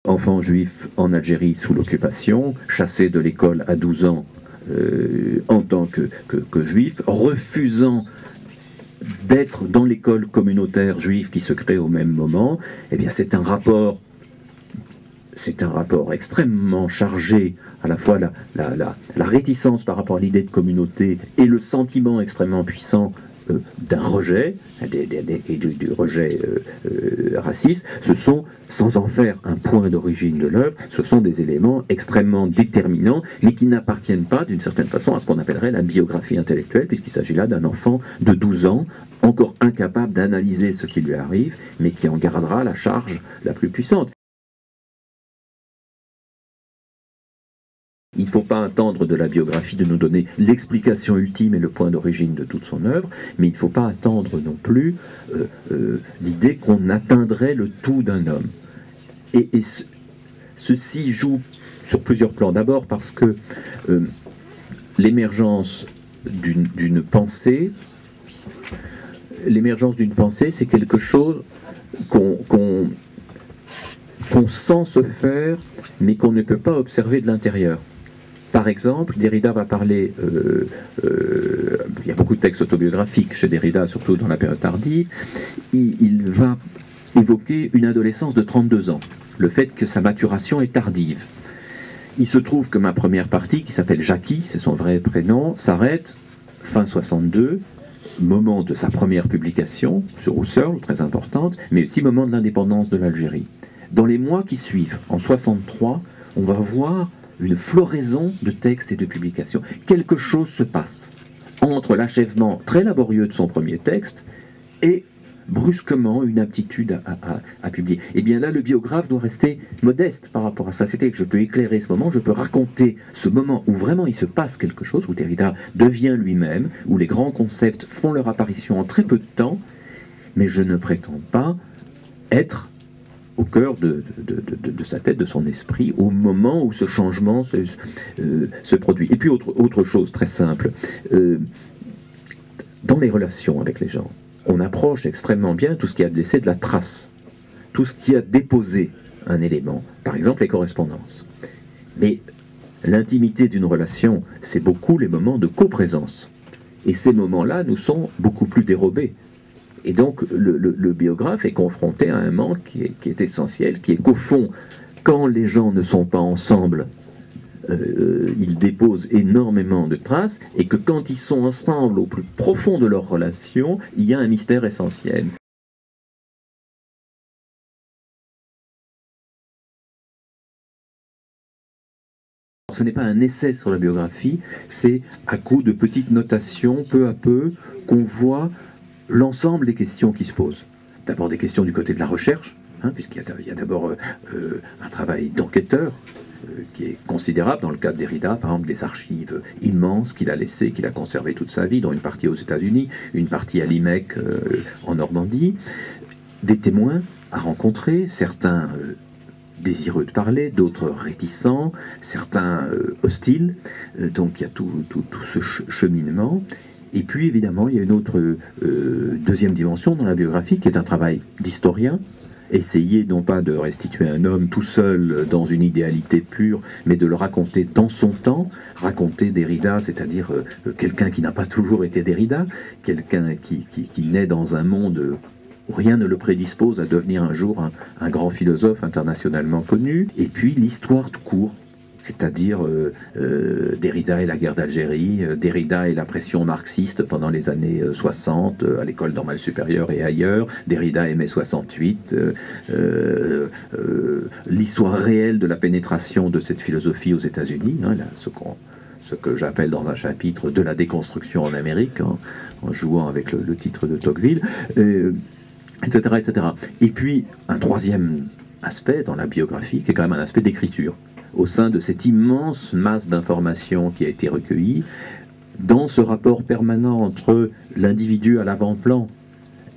enfant juif en Algérie sous l'occupation, chassé de l'école à 12 ans en tant que juif, refusant d'être dans l'école communautaire juive qui se crée au même moment. Eh bien, c'est un rapport extrêmement chargé, à la fois la réticence par rapport à l'idée de communauté et le sentiment extrêmement puissant d'un rejet, et du rejet raciste. Ce sont, sans en faire un point d'origine de l'œuvre, ce sont des éléments extrêmement déterminants, mais qui n'appartiennent pas, d'une certaine façon, à ce qu'on appellerait la biographie intellectuelle, puisqu'il s'agit là d'un enfant de 12 ans, encore incapable d'analyser ce qui lui arrive, mais qui en gardera la charge la plus puissante. Il ne faut pas attendre de la biographie de nous donner l'explication ultime et le point d'origine de toute son œuvre, mais il ne faut pas attendre non plus l'idée qu'on atteindrait le tout d'un homme. Et ceci joue sur plusieurs plans. D'abord parce que l'émergence d'une pensée, c'est quelque chose qu'on sent se faire, mais qu'on ne peut pas observer de l'intérieur. Par exemple, Derrida va parler, il y a beaucoup de textes autobiographiques chez Derrida, surtout dans la période tardive, il va évoquer une adolescence de 32 ans, le fait que sa maturation est tardive. Il se trouve que ma première partie, qui s'appelle Jackie, c'est son vrai prénom, s'arrête fin 62, moment de sa première publication sur Husserl, très importante, mais aussi moment de l'indépendance de l'Algérie. Dans les mois qui suivent, en 63, on va voir une floraison de textes et de publications. Quelque chose se passe entre l'achèvement très laborieux de son premier texte et brusquement une aptitude à publier. Et bien là, le biographe doit rester modeste par rapport à ça. C'est-à-dire que je peux éclairer ce moment, je peux raconter ce moment où vraiment il se passe quelque chose, où Derrida devient lui-même, où les grands concepts font leur apparition en très peu de temps, mais je ne prétends pas être au cœur de sa tête, de son esprit, au moment où ce changement se produit. Et puis autre chose très simple, dans les relations avec les gens, on approche extrêmement bien tout ce qui a laissé de la trace, tout ce qui a déposé un élément, par exemple les correspondances. Mais l'intimité d'une relation, c'est beaucoup les moments de coprésence. Et ces moments-là nous sont beaucoup plus dérobés. Et donc le biographe est confronté à un manque qui est essentiel, qui est qu'au fond, quand les gens ne sont pas ensemble, ils déposent énormément de traces, et que quand ils sont ensemble au plus profond de leur relation, il y a un mystère essentiel. Ce n'est pas un essai sur la biographie, c'est à coup de petites notations, peu à peu, qu'on voit l'ensemble des questions qui se posent. D'abord des questions du côté de la recherche, puisqu'il y a d'abord un travail d'enquêteur qui est considérable dans le cas de Derrida, par exemple des archives immenses qu'il a laissées, qu'il a conservées toute sa vie, dont une partie aux États-Unis, une partie à Limec en Normandie, des témoins à rencontrer, certains désireux de parler, d'autres réticents, certains hostiles, donc il y a tout ce cheminement. Et puis évidemment, il y a une autre deuxième dimension dans la biographie qui est un travail d'historien, essayer non pas de restituer un homme tout seul dans une idéalité pure, mais de le raconter dans son temps, raconter Derrida, c'est-à-dire quelqu'un qui n'a pas toujours été Derrida, quelqu'un qui naît dans un monde où rien ne le prédispose à devenir un jour un grand philosophe internationalement connu, et puis l'histoire tout court, c'est-à-dire Derrida et la guerre d'Algérie, Derrida et la pression marxiste pendant les années 60, à l'école normale supérieure et ailleurs, Derrida et mai 68, l'histoire réelle de la pénétration de cette philosophie aux États-Unis, ce que j'appelle dans un chapitre de la déconstruction en Amérique, en jouant avec le titre de Tocqueville, etc., etc. Et puis, un troisième aspect dans la biographie, qui est quand même un aspect d'écriture, au sein de cette immense masse d'informations qui a été recueillie, dans ce rapport permanent entre l'individu à l'avant-plan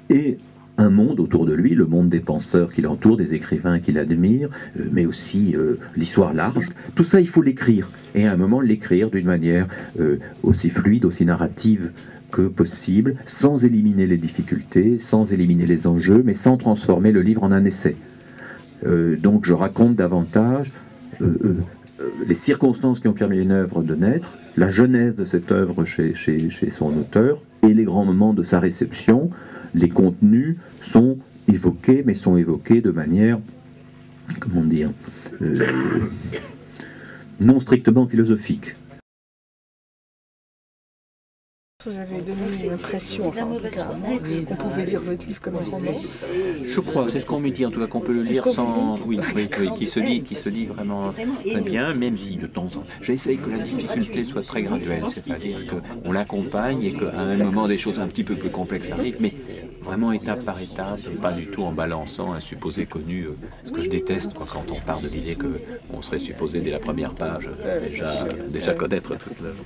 et un monde autour de lui, le monde des penseurs qui l'entourent, des écrivains qui l'admirent, mais aussi l'histoire large. Tout ça, il faut l'écrire, et à un moment l'écrire d'une manière aussi fluide, aussi narrative que possible, sans éliminer les difficultés, sans éliminer les enjeux, mais sans transformer le livre en un essai. Donc je raconte davantage les circonstances qui ont permis à une œuvre de naître, la genèse de cette œuvre chez son auteur, et les grands moments de sa réception. Les contenus sont évoqués, mais sont évoqués de manière, comment dire, non strictement philosophique. Vous avez donné l'impression, enfin en tout cas à moi, qu'on pouvait lire votre livre comme un roman. Je crois, c'est ce qu'on me dit en tout cas, qu'on peut le lire sans... Oui, qui se lit vraiment très bien, même si de temps en temps... J'essaye que la difficulté soit très graduelle, c'est-à-dire qu'on l'accompagne et qu'à un moment des choses un petit peu plus complexes arrivent, mais vraiment étape par étape, et pas du tout en balançant un supposé connu, ce que je déteste quand on part de l'idée qu'on serait supposé dès la première page déjà connaître toute l'œuvre.